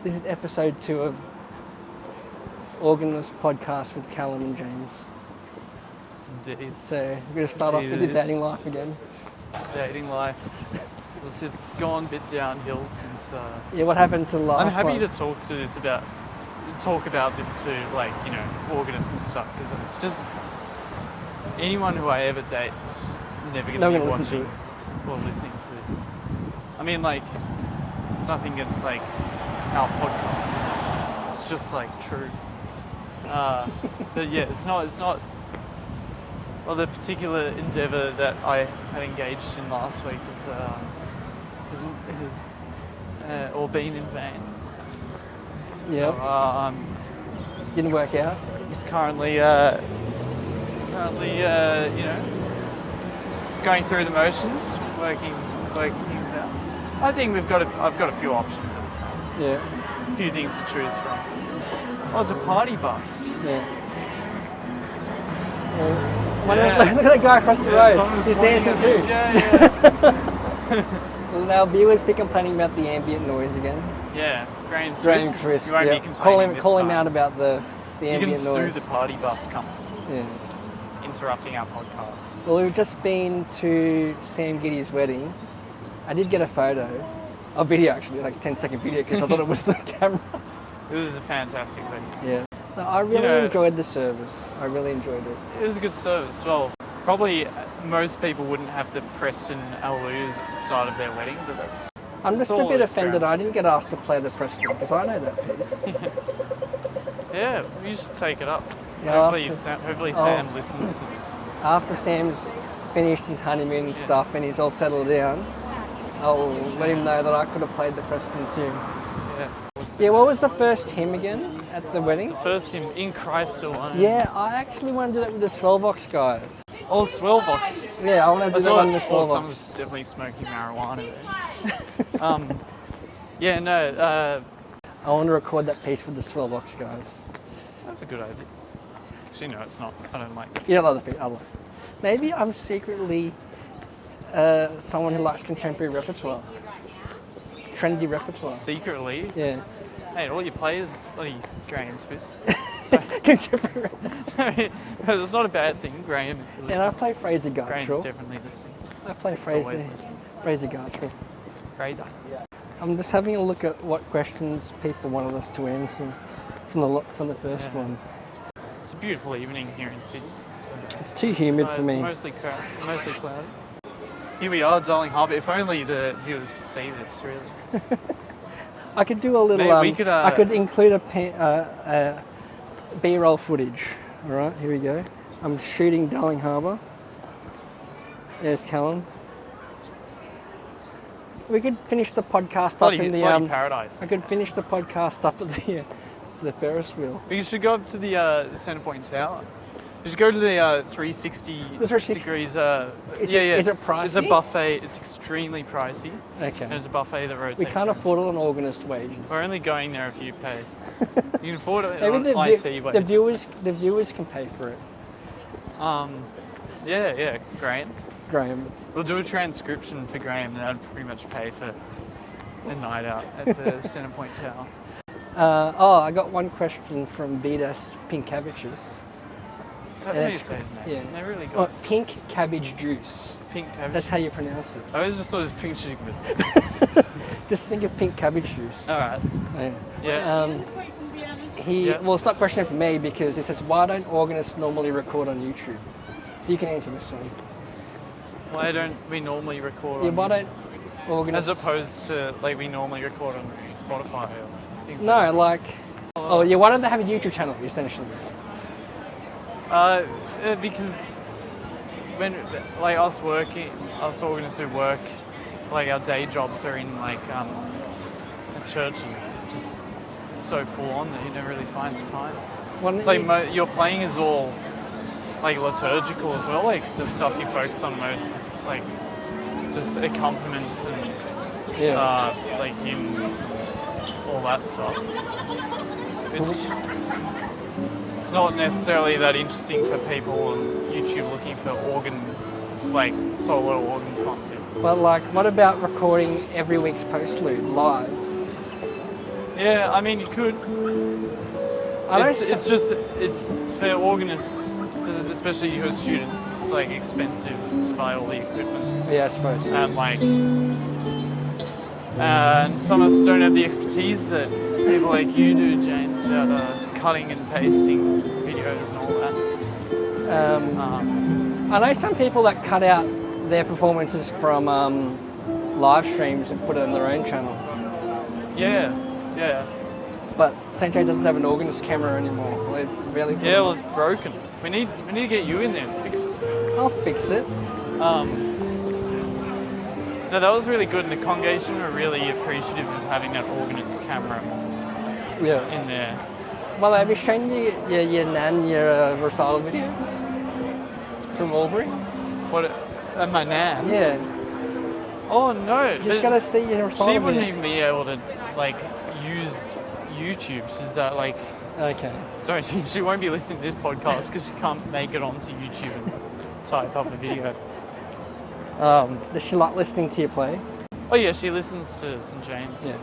This is episode 2 of Organist podcast with Callum and James. Indeed. So we're going to start off with the dating life again. Dating life. It's gone a bit downhill since... Yeah, what happened to the last I'm happy one? to talk about this to, like, you know, organists and stuff, because it's just... Anyone who I ever date is just never going to be watching or listening to this. I mean, like, it's nothing against, like, our podcast. It's just, like, true. But yeah, it's not... Well, the particular endeavour that I had engaged in last week has all been in vain. Yeah. So, didn't work out. he's currently, you know, going through the motions, working things out. I think I've got a few options. Yeah. A few things to choose from. Oh, it's a party bus. Yeah. Look at that guy across the road. He's dancing too. Yeah. Will our viewers be complaining about the ambient noise again? Yeah. Graham Twist. You won't be complaining this call time. him out about the ambient noise. You can sue the party bus company. Yeah. Interrupting our podcast. Well, we've just been to Sam Giddy's wedding. I did get a video actually, like a 10-second video, because I thought it was the camera. It was a fantastic wedding. Yeah. No, I really enjoyed the service. I really enjoyed it. It was a good service. Well, probably most people wouldn't have the Preston Alloos at the start of their wedding, but that's... I'm just a bit offended I didn't get asked to play the Preston, because I know that piece. Yeah, you should take it up. Yeah, hopefully Sam listens to this. After Sam's finished his honeymoon stuff and he's all settled down, I'll let him know that I could have played the Preston tune. Yeah. Yeah, what was the first hymn again at the wedding? The first hymn, In Christ Alone. Yeah, I actually want to do that with the Swellbox guys. Oh, Swellbox. Yeah, I want to do that one with Swellbox. Someone's definitely smoking marijuana there. Yeah, no. I want to record that piece with the Swellbox guys. That's a good idea. Actually, no, it's not. I don't like that. You don't like the piece? I like it. Maybe I'm secretly someone who likes contemporary repertoire. Trendy repertoire. Secretly? Yeah. Hey, all you play is bloody Graham Twist. Contemporary. It's not a bad thing, Graham. And I play Fraser Gartrell. Graham's definitely listening. I play Fraser Gartrell. Fraser. I'm just having a look at what questions people wanted us to answer from the first one. It's a beautiful evening here in Sydney. So it's too humid for me. Mostly cloudy. Here we are, Darling Harbour. If only the viewers could see this, really. I could do a little. I could include a B-roll footage. All right, here we go. I'm shooting Darling Harbour. There's Callum. We could finish the podcast up in the paradise. I could finish the podcast up at the Ferris wheel. You should go up to the Centrepoint Tower. You should go to the 360 degrees. Is it pricey? It's a buffet. It's extremely pricey. Okay. And it's a buffet that rotates. We can't afford it on Organist wages. We're only going there if you pay. You can afford it Maybe on IT wages. The viewers can pay for it. Yeah, Graham. Graham. We'll do a transcription for Graham, and that'd pretty much pay for a night out at the Centrepoint Tower. I got one question from Vidas Pinkavichus. Is that how you say his name? Yeah. They really got pink cabbage juice. Pink cabbage That's juice. how you pronounce it. I always just thought it was pink chicken. Just think of pink cabbage juice. Alright. Yeah. Well, it's not a question for me because it says, why don't organists normally record on YouTube? So you can answer this one. Why don't we normally record on why don't organists... As opposed to, like, we normally record on Spotify or things like that. Why don't they have a YouTube channel, essentially? Because when, like, us organists who work, like, our day jobs are in, like, churches, just so full on that you never really find the time. It's like your playing is all, like, liturgical as well. Like, the stuff you focus on most is, like, just accompaniments and like hymns and all that stuff. It's not necessarily that interesting for people on YouTube looking for solo organ content. But, like, what about recording every week's postlude live? Yeah, I mean, you could. It's for organists, especially your students, it's like expensive to buy all the equipment. Yeah, I suppose. And some of us don't have the expertise that people like you do, James, about cutting and pasting videos and all that. I know some people that cut out their performances from live streams and put it on their own channel. Yeah. But St. J doesn't have an organist camera anymore. Yeah, well, it's broken. We need to get you in there and fix it. I'll fix it. No, that was really good, and the congregation were really appreciative of having that organist camera in there. Well, have you shown your nan your recital video from Albury? What? My nan? Yeah. Oh no! Just gotta see your recital. She wouldn't even be able to use YouTube. She's that Okay. Sorry, she won't be listening to this podcast because she can't make it onto YouTube and type up a video. Does she like listening to you play? Oh yeah, she listens to St. James. Yeah.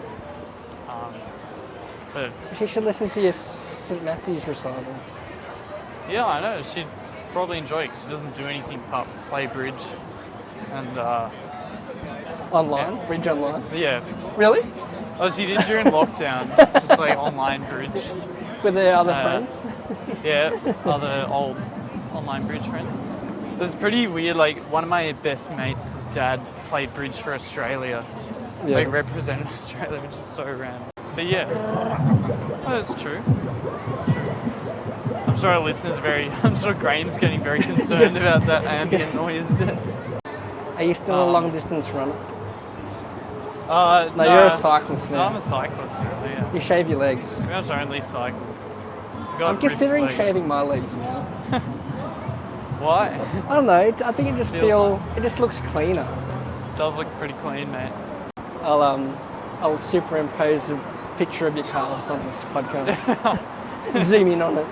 But she should listen to your St. Matthew's recital. Yeah, I know. She'd probably enjoy it because she doesn't do anything but play bridge and online? Yeah. Bridge online? Yeah. Really? Oh, she did during lockdown, just online bridge. With their other friends? Yeah, other old online bridge friends. It's pretty weird, one of my best mates' dad played bridge for Australia. Yeah. Represented Australia, which is so random. But yeah, that's true. I'm sure our listeners I'm sure Graham's getting very concerned about that ambient noise. Are you still a long distance runner? No, you're a cyclist now. No, I'm a cyclist now, yeah. You shave your legs. I don't only cycle. I'm considering shaving my legs now. Why? I don't know. I think it just looks cleaner. It does look pretty clean, mate. I'll superimpose a picture of your calves on this podcast. Zoom in on it.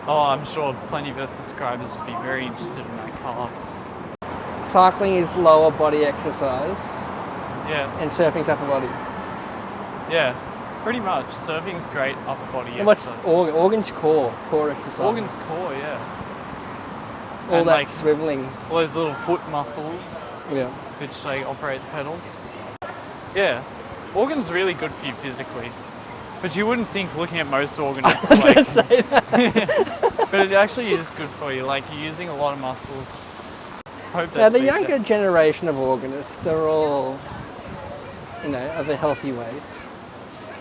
Oh, I'm sure plenty of our subscribers would be very interested in my calves. Cycling is lower body exercise. Yeah. And surfing's upper body. Yeah, pretty much. Surfing's great upper body and exercise. What's organs core exercise? Organs core, yeah. All and that swiveling. All those little foot muscles. Yeah. Which operate the pedals. Yeah. Organs are really good for you physically. But you wouldn't think looking at most organists I was gonna say that. But it actually is good for you. You're using a lot of muscles. Hope that's now the younger generation of organists, they're all of a healthy weight.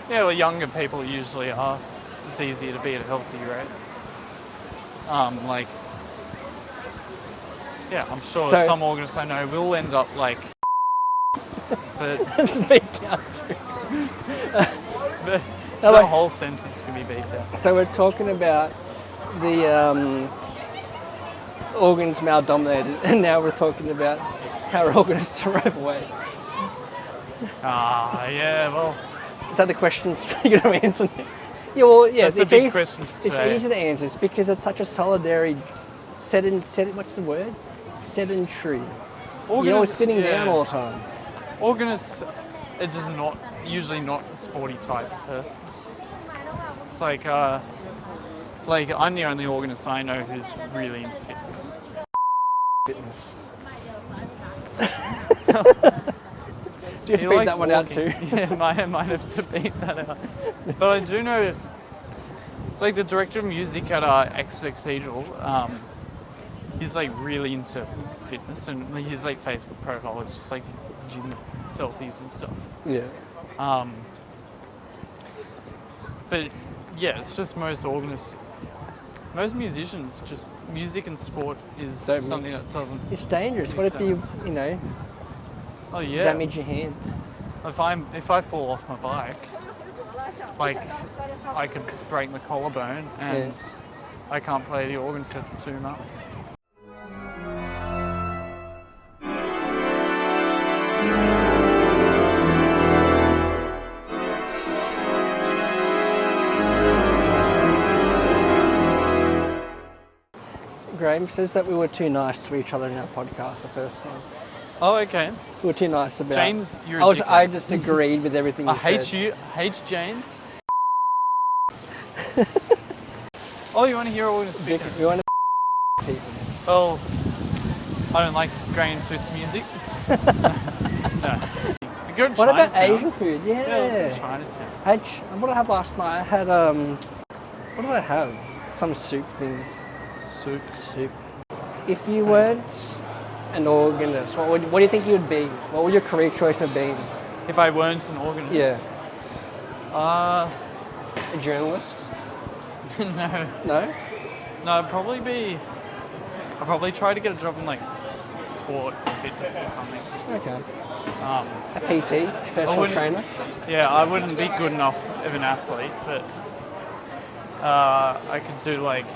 Yeah, well, younger people usually are. It's easier to be at a healthy rate. Yeah, I'm sure some organists I know will end up but that's a big counter. The whole sentence can be beat out. So we're talking about the organs mal-dominated, and now we're talking about how organists are overweight. Yeah, well... Is that the question you're going to answer? Yeah, well, yeah. That's a big question for today. It's easy to answer. It's because it's such a sedentary... what's the word? Sedentary. We're sitting down all the time. Organists are just usually not a sporty type of person. It's I'm the only organist I know who's really into fitness. Fitness. Do you have to beat that one out too? Yeah, might have to beat that out. But I do know, it's the director of music at Exeter Cathedral. He's really into fitness, and his Facebook profile is just gym selfies and stuff. Yeah. But yeah, it's just most organists, most musicians, just music and sport is something that doesn't. It's dangerous. What if you Oh yeah. damage your hand? If I fall off my bike, I could break my collarbone and I can't play the organ for 2 months. Graham says that we were too nice to each other in our podcast the first time. Oh, okay. You were too nice about. James, you're a dickhead. I just agreed with everything you said. I hate James. Oh, you want to hear Organist speak? We want to people. Well, I don't like Graham Swiss music. No. What about Asian food? Yeah. Yeah, let's go to Chinatown. What did I have last night? I had what did I have? Some soup thing. Soup. If you weren't an organist, what do you think you would be? What would your career choice have been? If I weren't an organist? Yeah. A journalist? No. No? No, I'd probably try to get a job in like sport, fitness or something. Okay. A PT, personal trainer? Yeah, I wouldn't be good enough of an athlete, but I could do like,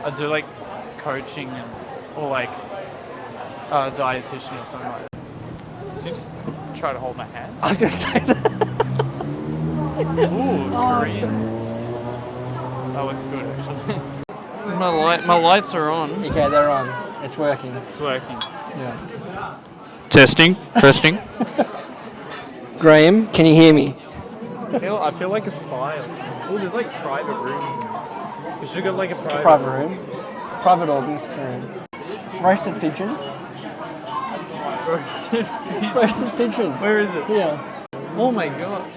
I'd do like coaching or like a dietitian or something like that. Did you just try to hold my hand? I was going to say that. Ooh, Korean. That looks good actually. My lights are on. Okay, they're on. It's working. It's working. Yeah. Testing. Graham, can you hear me? I feel like a spy. Oh, there's like private rooms in there. You should have got like a private room. Private organist room. Roasted pigeon. Roasted pigeon. Where is it? Here. Oh my gosh.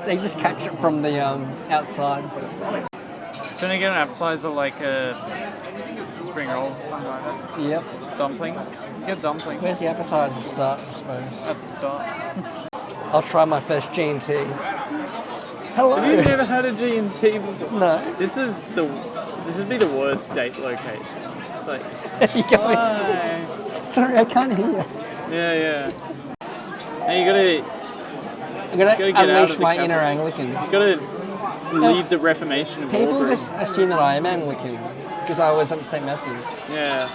They just catch it from the outside. So you get an appetizer like spring rolls or something like that? Yep. Dumplings? You get dumplings. Where's the appetizer start, I suppose? At the start. I'll try my first G&T. Hello. Have you never had a G&T before? No. This would be the worst date location. It's like, hi. Sorry, I can't hear you. Yeah. Hey, you gotta get unleash my inner Anglican. You gotta leave the Reformation of people Auburn. just assume that I am Anglican because I was at St. Matthew's. Yeah.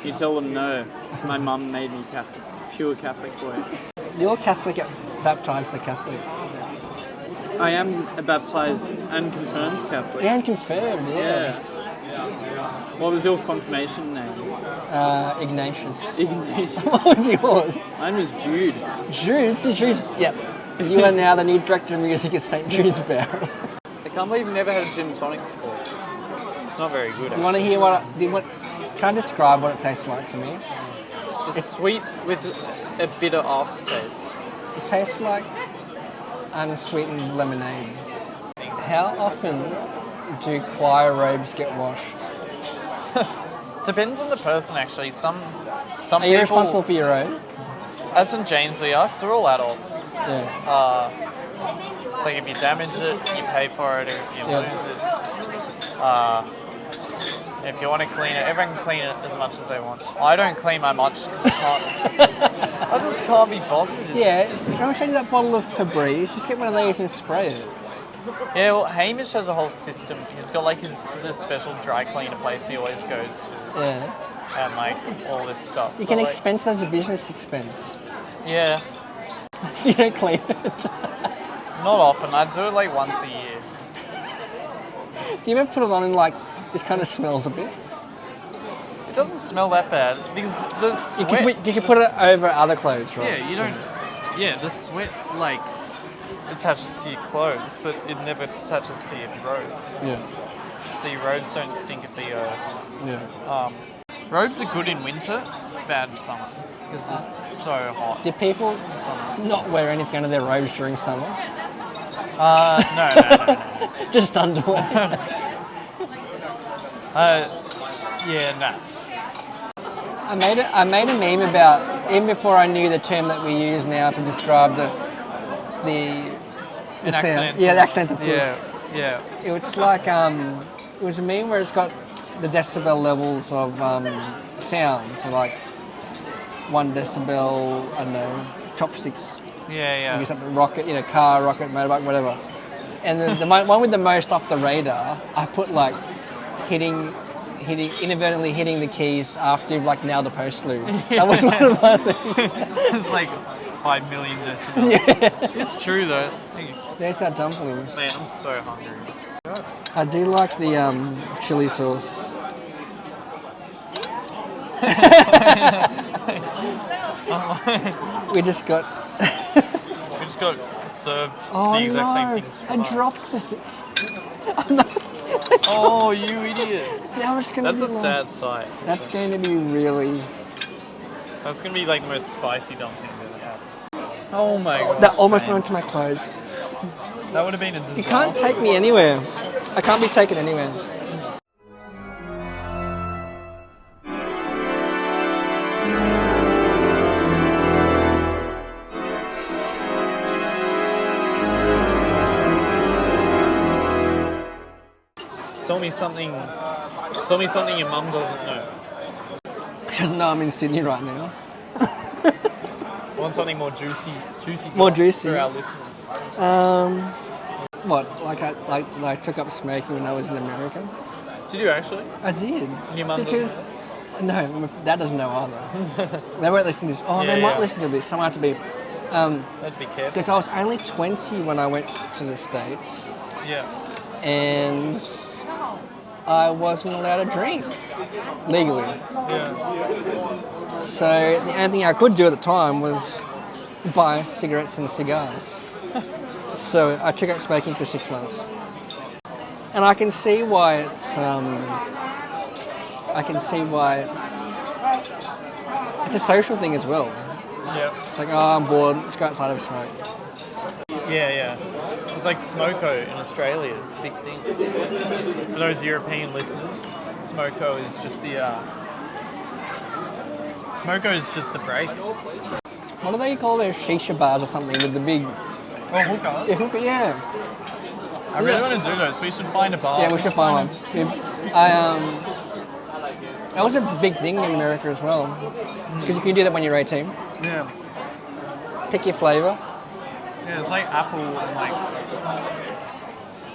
You tell them no. My mum made me Catholic. Pure Catholic boy. You're Catholic, baptised a Catholic. I am a baptised and confirmed Catholic. And confirmed, yeah. What was your confirmation name? Ignatius. Ignatius. What was yours? Mine was Jude. Jude? St. Jude's... Yep. You are now the new director of music at St. Jude's Barrel. I can't believe you've never had a gin tonic before. It's not very good, actually. You want to hear what... Try and describe what it tastes like to me. It's sweet with a bitter aftertaste. It tastes like unsweetened lemonade. How often do choir robes get washed? Depends on the person, actually. Some Are you responsible for your own? At St. James we are, because we're all adults. Yeah. So like if you damage it, you pay for it, or if you lose it. If you want to clean it, everyone can clean it as much as they want. I don't clean my much because I just can't be bothered. Can I show you that bottle of Febreze? Just get one of these and spray it. Yeah, well, Hamish has a whole system. He's got like the special dry cleaner place he always goes to. Yeah. And like all this stuff. You can expense it as a business expense. Yeah. So you don't clean it? Not often. I do it like once a year. Do you ever put it on and like, this kind of smells a bit? It doesn't smell that bad because the sweat... Because you put it over other clothes, right? Yeah, you don't... Yeah, the sweat like attaches to your clothes, but it never attaches to your robes. Yeah. So your robes don't stink if they Yeah. Robes are good in winter, bad in summer because it's so hot. Do people not wear anything under their robes during summer? No. Just underwear. No. I made a meme about, even before I knew the term that we use now to describe the sound. Yeah, the accidental push. Yeah. It's like it was a meme where it's got the decibel levels of sound. So like 1 decibel, I don't know, chopsticks. Yeah. Maybe something rocket, car, rocket, motorbike, whatever. And the one with the most off the radar, I put like inadvertently hitting the keys after you've like nailed a post loop. That was one of my things. It's like 5 million decibels. Yeah. It's true though. Thank you. There's our dumplings. Man, I'm so hungry. I do like the chili sauce. We just got served the exact same things. I dropped it. Oh, you idiot! Now it's gonna That's a sad sight. That's going to be really. That's gonna be like the most spicy dumpling I've ever had. Oh my god! That almost went into my clothes. That would have been a disaster. You can't take me anywhere. I can't be taken anywhere. Tell me something your mum doesn't know. She doesn't know I'm in Sydney right now. I want something more juicy. More juicy for our listeners. What? Like I took up smoking when I was in America? Did you actually? I did. And your mum because no, my dad doesn't know either. They won't listen to this. Oh, they might listen to this. So I have to be. Have to be careful. Because I was only 20 when I went to the States. Yeah. And I wasn't allowed to drink legally. Yeah. So the only thing I could do at the time was buy cigarettes and cigars. So I took up smoking for 6 months. And I can see why it's it's a social thing as well. Yeah. It's like, oh, I'm bored, let's go outside and smoke. Yeah. It's like smoko in Australia. It's a big thing. For those European listeners, smoko is just the break. What do they call their shisha bars or something with the big... Oh, hookahs? Yeah, hookah, yeah. I really want to do those. We should find a bar. Yeah, we should find one. That was a big thing in America as well. Because you can do that when you're 18. Yeah. Pick your flavour. Yeah, it's like apple and like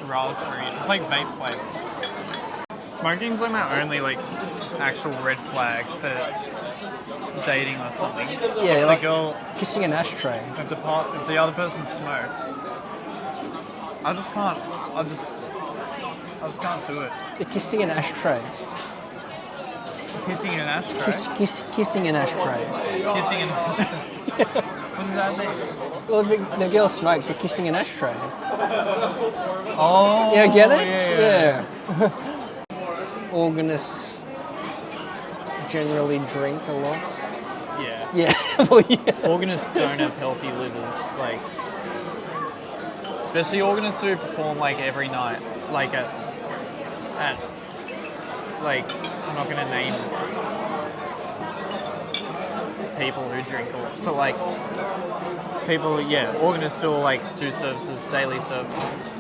raspberry. It's like vape flavors. Smoking's like my only like actual red flag for dating or something. Yeah, if like the girl kissing an ashtray. If the other person smokes, I just can't do it. You're kissing an ashtray. Kissing an ashtray? Kissing an ashtray. Kissing an ashtray. What does that mean? Well, if the girl smokes, you're kissing an ashtray. Oh. You get it? Yeah. Organists generally drink a lot. Yeah. Yeah. Well, yeah. Organists don't have healthy livers, like, especially organists who perform like every night, like at like, I'm not gonna name people who drink a lot, but like people, organists still like do services, daily services.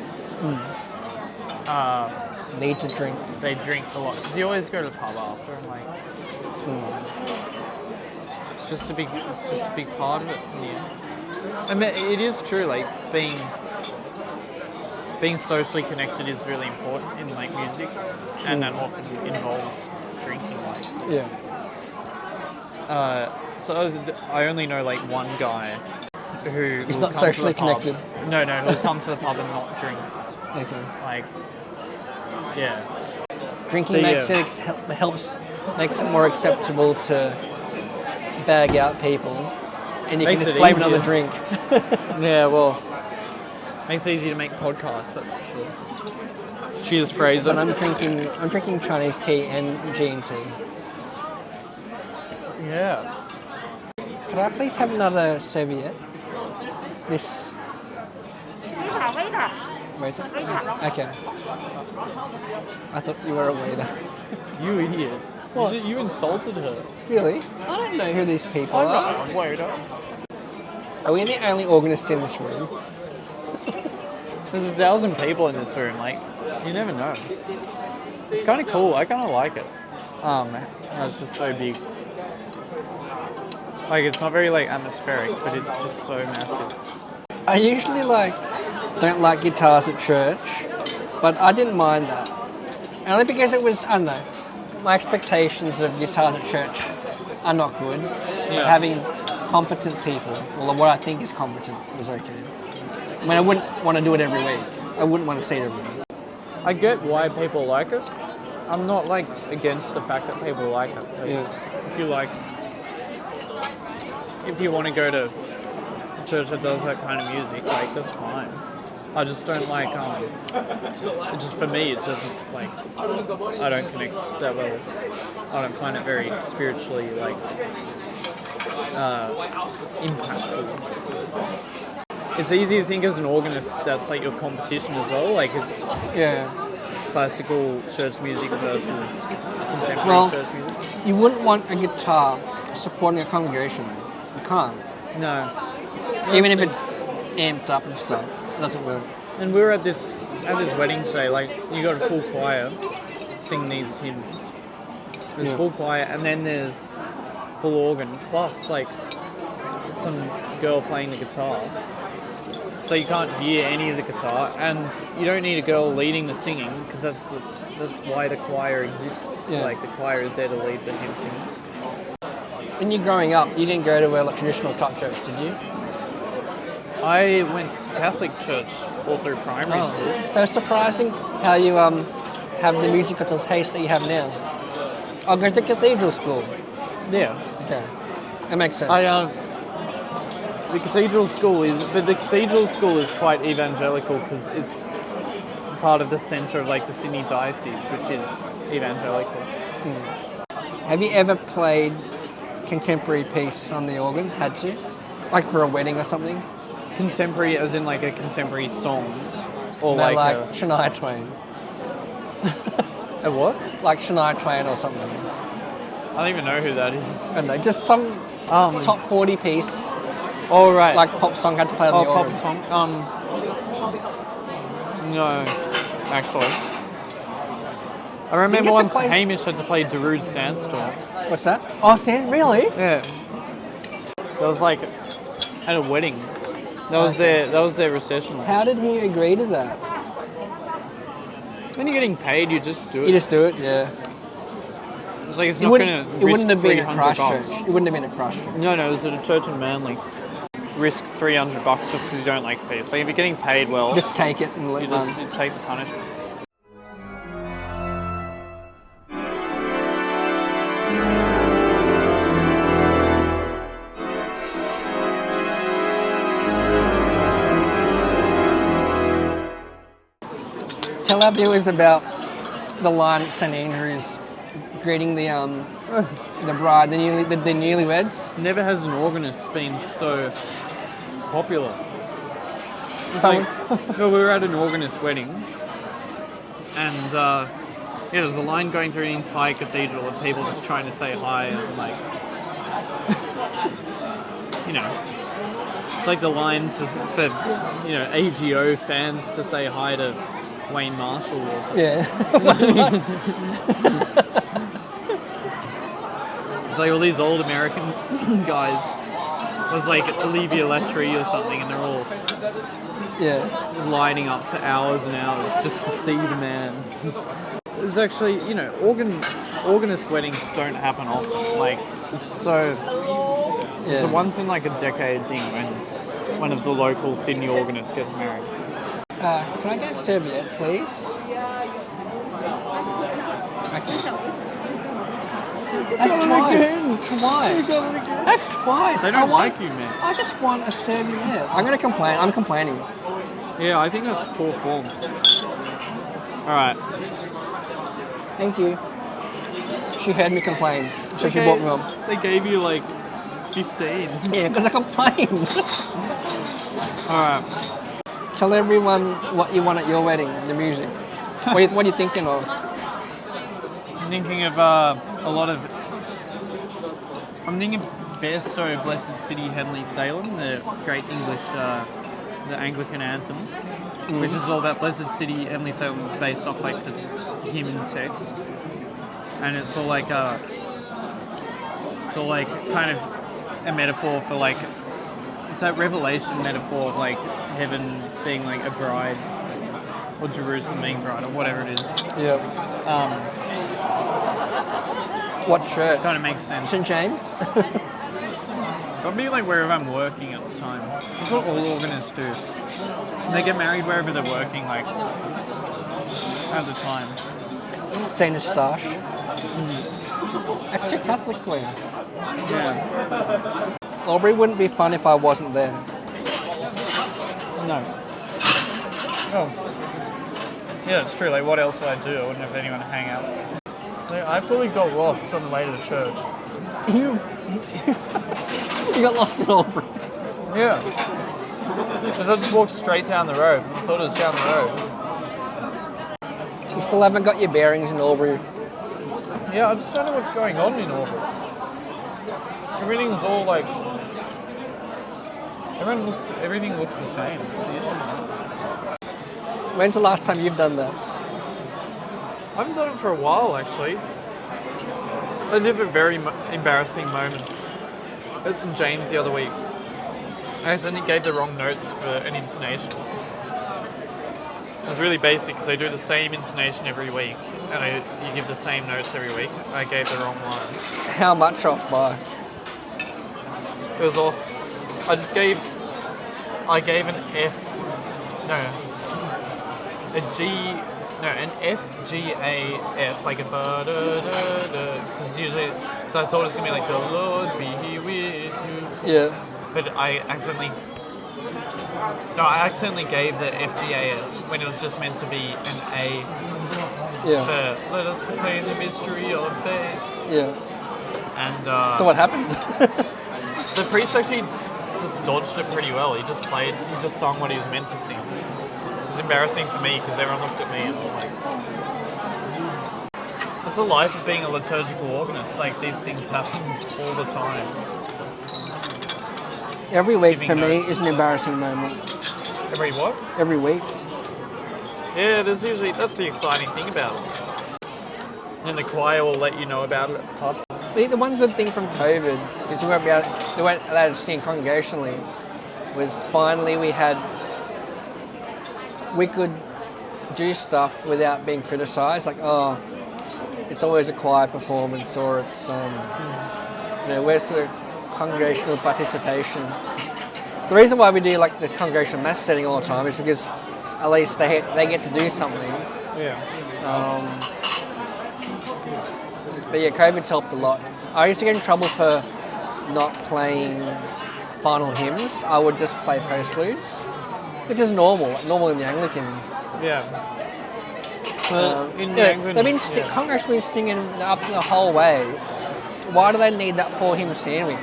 Need to drink. They drink a lot because you always go to the pub after, and like, it's just a big part of it. Yeah, I mean, it is true. Like being socially connected is really important in like music, and that often involves drinking. Like, so I only know like one guy who is not socially connected. No, who'll come to the pub and not drink. Okay. Like, yeah. Drinking makes it more acceptable to bag out people, and you can just blame it on the drink. Yeah, well, makes it easy to make podcasts. That's for sure. Cheers, Fraser. But I'm drinking Chinese tea and G&T. Yeah. Could I please have another serviette? This. Waiter? Okay. I thought you were a waiter. You idiot. What? You insulted her. Really? I don't know who these people are. I'm a waiter. Are we the only organists in this room? There's 1,000 people in this room, like, you never know. It's kind of cool, I kind of like it. It's just so big. Like, it's not very, like, atmospheric, but it's just so massive. I usually, don't like guitars at church, but I didn't mind that. Only because it was, I don't know, my expectations of guitars at church are not good. Yeah. But having competent people, or what I think is competent, was okay. I mean, I wouldn't want to do it every week. I wouldn't want to see it every week. I get why people like it. I'm not like against the fact that people like it. Like, if you want to go to a church that does that kind of music, like that's fine. I just don't like it just for me it doesn't like I don't connect that well. I don't find it very spiritually like impactful. It's easy to think as an organist that's like your competition as well. Like it's classical church music versus contemporary church music. You wouldn't want a guitar supporting a congregation. You can't. No. Even if it's amped up and stuff, it doesn't work. And we were at this wedding today. Like you got a full choir sing these hymns. There's full choir, and then there's full organ plus like some girl playing the guitar. So you can't hear any of the guitar, and you don't need a girl leading the singing because that's why the choir exists. Yeah. Like the choir is there to lead the hymn singing. When you're growing up, you didn't go to a traditional type church, did you? I went to Catholic church all through primary school. So it's surprising how you have the musical taste that you have now. Oh, goes to cathedral school. Yeah. Okay, that makes sense. The cathedral school is quite evangelical because it's part of the centre of like the Sydney diocese, which is evangelical. Have you ever played contemporary piece on the organ? Had you? Like for a wedding or something? Contemporary as in like a contemporary song? Or no, like a... Shania Twain. A what? Like Shania Twain or something. I don't even know who that is. I don't know, just some top 40 piece. Oh, right. Like pop song had to play on the organ. Pop song? No, actually. I remember once Hamish had to play Darude Sandstorm. What's that? Oh, really? Yeah. That was like at a wedding. That was their recessional. How did he agree to that? When you're getting paid, you just do it. You just do it, yeah. It's like it's not going to risk $300. It wouldn't have been at Christchurch. It wouldn't have been at Christchurch. No, it was at a church in Manly. Risk $300 just because you don't like fees. So if you're getting paid well, just take it and let you just take the punishment. Tell our viewers about the line at St Andrews greeting the bride, the newlyweds. Never has an organist been so popular. We were at an organist wedding, and there's a line going through the entire cathedral of people just trying to say hi and like, it's like the line for AGO fans to say hi to Wayne Marshall or something. Yeah. It's like all these old American guys. It was like Olivia Latry or something, and they're all lining up for hours and hours just to see the man. It's actually, organist weddings don't happen often. Like, it's a once in like a decade thing when one of the local Sydney organists gets married. Can I get a serviette, please? Okay. That's twice. That's twice. They don't like you, man. I just want a serviette. I'm going to complain. I'm complaining. Yeah, I think that's poor form. All right. Thank you. She heard me complain, so she brought me on. They gave you like 15. Yeah, because I complained. All right. Tell everyone what you want at your wedding, the music. What are you thinking of? I'm thinking of a lot of... I'm thinking Bairstow, Blessed City, Henley, Salem, the great English, the Anglican anthem, which is all about Blessed City, Henley, Salem. Is based off like the hymn and text, and it's all like kind of a metaphor for like, it's that Revelation metaphor of like heaven being like a bride, or Jerusalem being bride, or whatever it is. Yeah. What church? Which kind of makes sense. St James? Probably like wherever I'm working at the time. That's what all organists do. They get married wherever they're working, like, at the time. Saint Eustache. That's too Catholic for you. Yeah. Albury wouldn't be fun if I wasn't there. No. Oh. Yeah, it's true. Like, what else would I do? I wouldn't have anyone to hang out with. Like, I fully got lost on the way to the church. You got lost in Albury. Yeah. Because I just walked straight down the road. I thought it was down the road. You still haven't got your bearings in Albury. Yeah, I just don't know what's going on in Auburn. Everything's all like... Everything looks the same. It's the issue. When's the last time you've done that? I haven't done it for a while, actually. I did a very embarrassing moment at St. James the other week. I accidentally gave the wrong notes for an intonation. It was really basic because they do the same intonation every week, and you give the same notes every week. I gave the wrong one. How much off by? It was off. I gave an F. No. An F, G, A, F, like a ba da da da. Because usually, so I thought it was gonna be like the Lord be with you. Yeah. But I accidentally gave the F, G, A, F when it was just meant to be an A. Yeah. For let us proclaim the mystery of faith. Yeah. And so what happened? The priest actually just dodged it pretty well. He just sung what he was meant to sing. It was embarrassing for me because everyone looked at me and I was like, it's the life of being a liturgical organist. Like, these things happen all the time. Every week for me is an embarrassing moment. Every what? Every week. Yeah, that's the exciting thing about it. And the choir will let you know about it at the pub. I think the one good thing from COVID is we weren't allowed to sing congregationally. Was finally we could do stuff without being criticised. Like, oh, it's always a choir performance, or it's where's the congregational participation? The reason why we do like the congregational mass setting all the time is because at least they get to do something. Yeah. But yeah, COVID's helped a lot. I used to get in trouble for not playing final hymns. I would just play postludes, which is normal in the Anglican. Yeah. In the Anglican, they've been Congress been singing up the whole way. Why do they need that 4-hymn sandwich?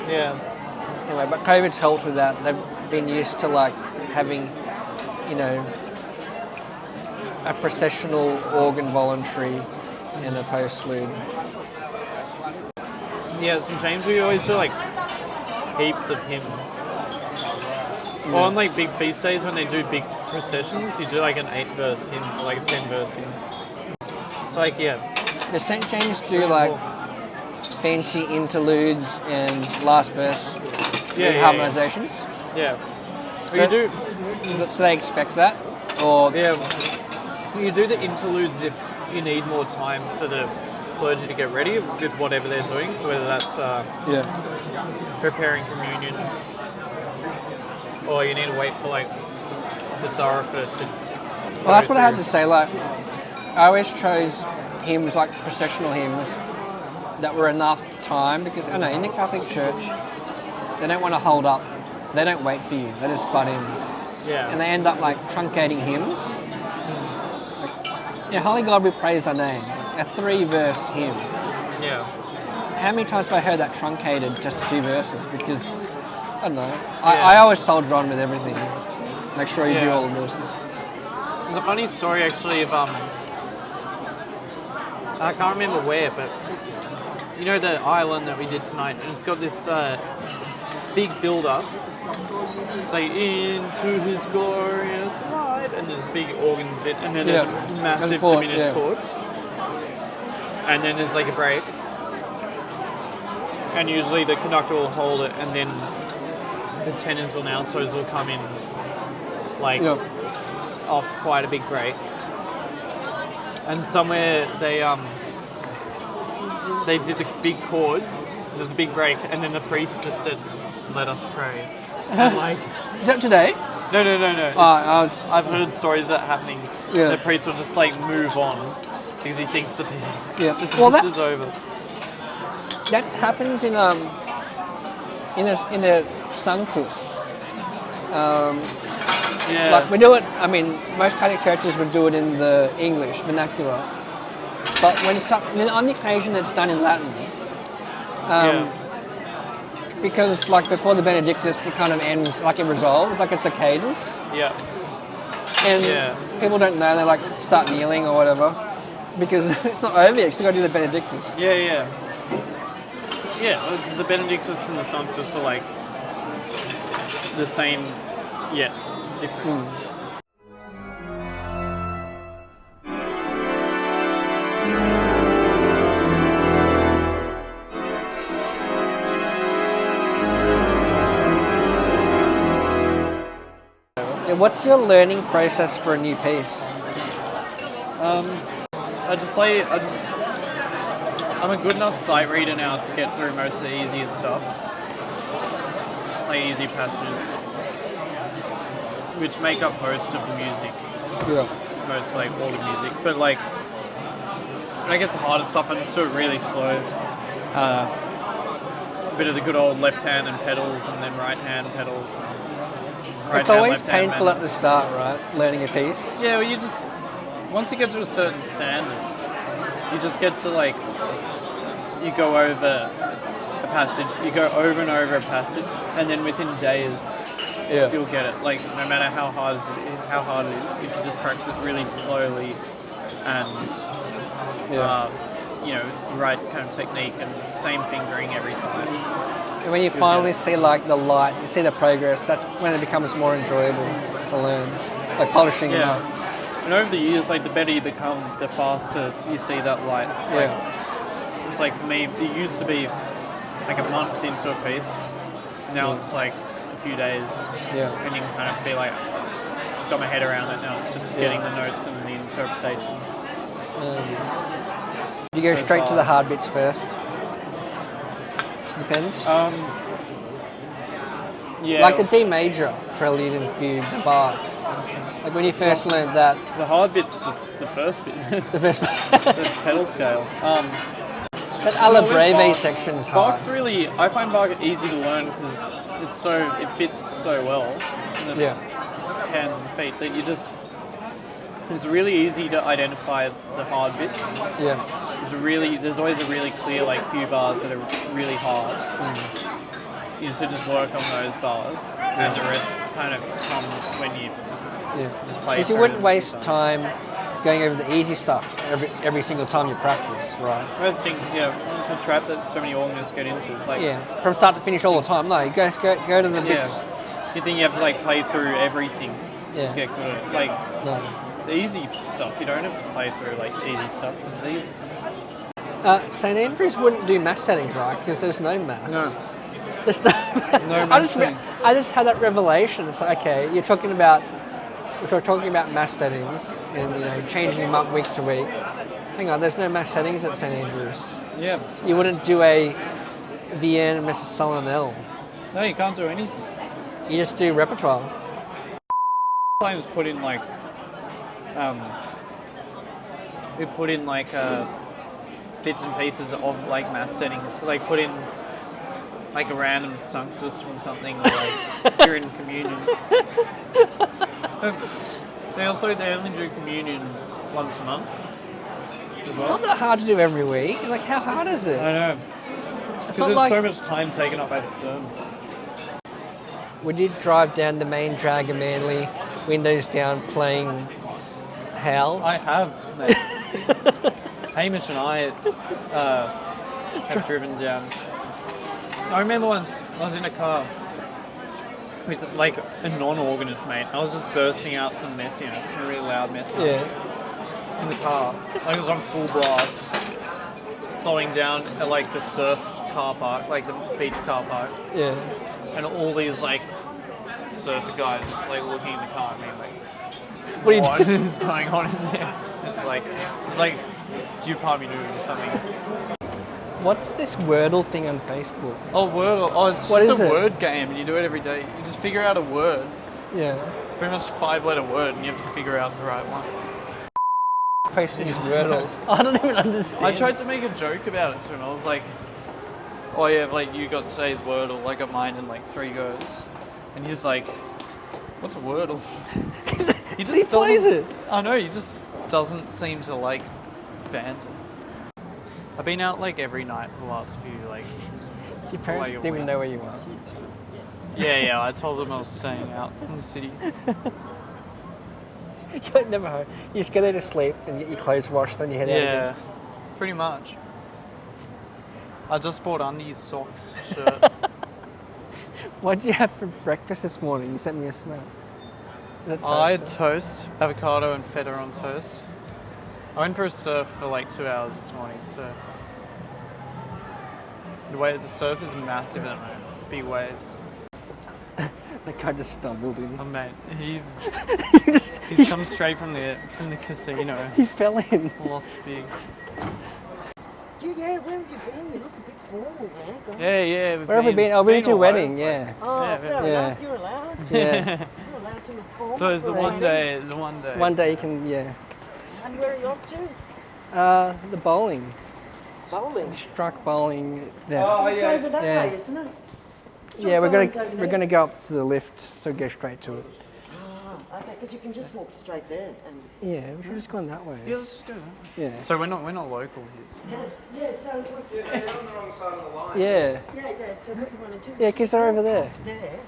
Yeah. Anyway, but COVID's helped with that. They've been used to like having, a processional organ voluntary and a postlude. Yeah, at St. James we always do like heaps of hymns. Or on like big feast days when they do big processions, you do like an 8-verse hymn or like a 10-verse hymn. It's like, The St. James do like fancy interludes and last verse harmonizations. Yeah. So, you do. So they expect that? Or You do the interludes if you need more time for the clergy to get ready with whatever they're doing. So whether that's preparing communion, or you need to wait for like the thorough to. Well, that's what I had to say. Like, I always chose hymns like processional hymns that were enough time because I know in the Catholic Church they don't want to hold up. They don't wait for you. They just butt in. Yeah. And they end up like truncating hymns. Holy God, we praise thy name. A 3-verse hymn. Yeah. How many times have I heard that truncated just to 2 verses? Because, I don't know. I always soldier on with everything. Make sure you do all the verses. There's a funny story actually of, I can't remember where, but you know the island that we did tonight, and it's got this big build-up. It's like, into his glorious light, and there's a big organ bit, and then there's a massive diminished chord. And then there's like a break. And usually the conductor will hold it, and then the tenors and altos will come in after quite a big break. And somewhere they did the big chord, there's a big break, and then the priest just said, "Let us pray." And is that today? No. I've heard stories of that happening. Yeah. The priest will just like move on, because he thinks the Well, piece is over. That happens in a Sanctus. Like we do it. I mean, most Catholic churches would do it in the English vernacular, but on the occasion it's done in Latin. Because like before the Benedictus, it kind of ends like it resolves, like it's a cadence. Yeah. And people don't know, they like start kneeling or whatever, because it's not over yet, you still got to do the Benedictus. Yeah, because the Benedictus and the Sanctus are like the same, yet different. What's your learning process for a new piece? I'm a good enough sight reader now to get through most of the easiest stuff. Like easy passages. Which make up most of the music. Yeah. Most like all the music. But like when I get to harder stuff I just do it really slow. A bit of the good old left hand and pedals and then right hand pedals. It's always painful at the start, right? Learning a piece. Yeah, well, once you get to a certain standard, you just get to like, you go over a passage, you go over and over a passage, and then within days, you'll get it. Like, no matter how hard it is, if you just practice it really slowly and, right kind of technique and same fingering every time. And when you finally see like the light, you see the progress, that's when it becomes more enjoyable to learn, like polishing them up. And over the years, like the better you become, the faster you see that light. Like, it's like for me, it used to be like a month into a piece. Now it's like a few days. Yeah. And you can kind of be like, got my head around it now. It's just getting the notes and the interpretation. Do you go straight to the hard bits first? Depends. Like the D major, Prelude and Fugue, the Bach. Like when you first learned that. The hard bit's the first bit. The first bit. The pedal scale. That Alla Breve section is hard. Bach's really, I find Bach easy to learn because it fits so well in the hands and feet that it's really easy to identify the hard bits. Yeah. There's always a really clear like few bars that are really hard. You just work on those bars and the rest kind of comes when you just play. Because you wouldn't waste time going over the easy stuff every single time you practice, right? I think it's a trap that so many organists get into. It's like from start to finish all the time. No, you go to the bits. You think you have to like play through everything to get good at it. Like the easy stuff, you don't have to play through like easy stuff. It's easy. St Andrews wouldn't do mass settings, right? Because there's no mass. No. No mass setting. I just had that revelation. It's like, okay, we're talking about mass settings and changing them up week to week. Hang on, there's no mass settings at St Andrews. Yeah. You wouldn't do a Vienne Messa Solennelle. No, you can't do anything. You just do repertoire. Sometimes put in like bits and pieces of like mass settings. So like put in like a random Sanctus from something, or like you're in communion. They only do communion once a month. It's not that hard to do every week. Like, how hard is it? I know. Because there's so much time taken up by the sermon. Would you drive down the main drag of Manly, windows down, playing Howls? I have, mate. Hamish and I have driven down. I remember once I was in a car with like a non-organist mate. I was just bursting out some Messiaen, some really loud Messiaen. Yeah. In the car. Like it was on full blast. Slowing down at like the surf car park, like the beach car park. Yeah. And all these like surfer guys just like looking in the car at me like, what is going on in there? It's like do part me doing or something. What's this Wordle thing on Facebook? Oh, Wordle. Oh, it's just a word game and you do it every day. You just figure out a word. Yeah. It's pretty much a 5-letter word and you have to figure out the right one. posting his wordles. I don't even understand. I tried to make a joke about it to him. I was like, oh yeah, like you got today's Wordle, I got mine in like 3 goes. And he's like, what's a Wordle? He just plays it. I know, he just doesn't seem to like banter. I've been out like every night for the last few, like... Your parents didn't even know where you are. Yeah, I told them I was staying out in the city. You're never home. You just go there to sleep and get your clothes washed, then you head out again. Yeah, pretty much. I just bought undies, socks, shirt. What did you have for breakfast this morning? You sent me a snap. I had toast, avocado and feta on toast. I went for a surf for like 2 hours this morning, so... The surf is massive at the moment. Big waves. That guy just stumbled in. Oh mate, he's come straight from the casino. He fell in. Lost big. Yeah, where have you been? You look a bit formal there. Yeah. Where have we been? Oh, we went to your wedding, yeah. Oh, fair enough. You're allowed. Yeah. You're allowed to look formal. So it's the one day. One day you can, yeah. And where are you off to? The bowling. Bowling. Struck bowling there. Oh, it's over that way, isn't it? Yeah, we're gonna go up to the lift, so go straight to it. Oh, okay, because you can just walk straight there. And Yeah, we should have just gone that way. Yeah, let's just go that way. Yeah. So we're not local here. So. yeah, so They're on the wrong side of the line. Yeah. yeah. So what you want to do? Yeah, 'cause they're over there. There.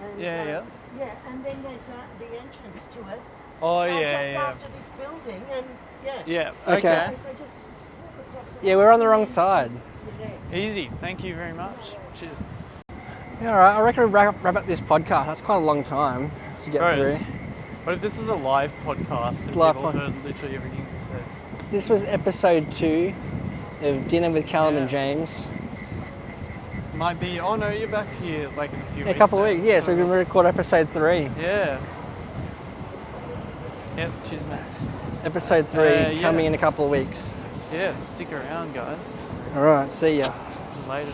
And, Yeah. Yeah, and then there's the entrance to it. Oh Just yeah. after this building, and yeah. Yeah. Okay. So just walk across the Yeah, we're on the wrong side. You're there. Easy. Thank you very much. Cheers. Yeah, all right. I reckon we'll wrap up this podcast. That's quite a long time to get Right. through. What if this is a live podcast and Live people pod- heard literally everything you said? So this was episode 2 of Dinner with Callum and Yeah. James. Might be. Oh no, you're back here like in a few A weeks. couple of now, weeks. Yeah, so we're going to record episode 3. Yeah. Yep. Cheers, mate. Episode 3 yeah. coming in a couple of weeks. Yeah. Stick around, guys. All right. See ya. Later.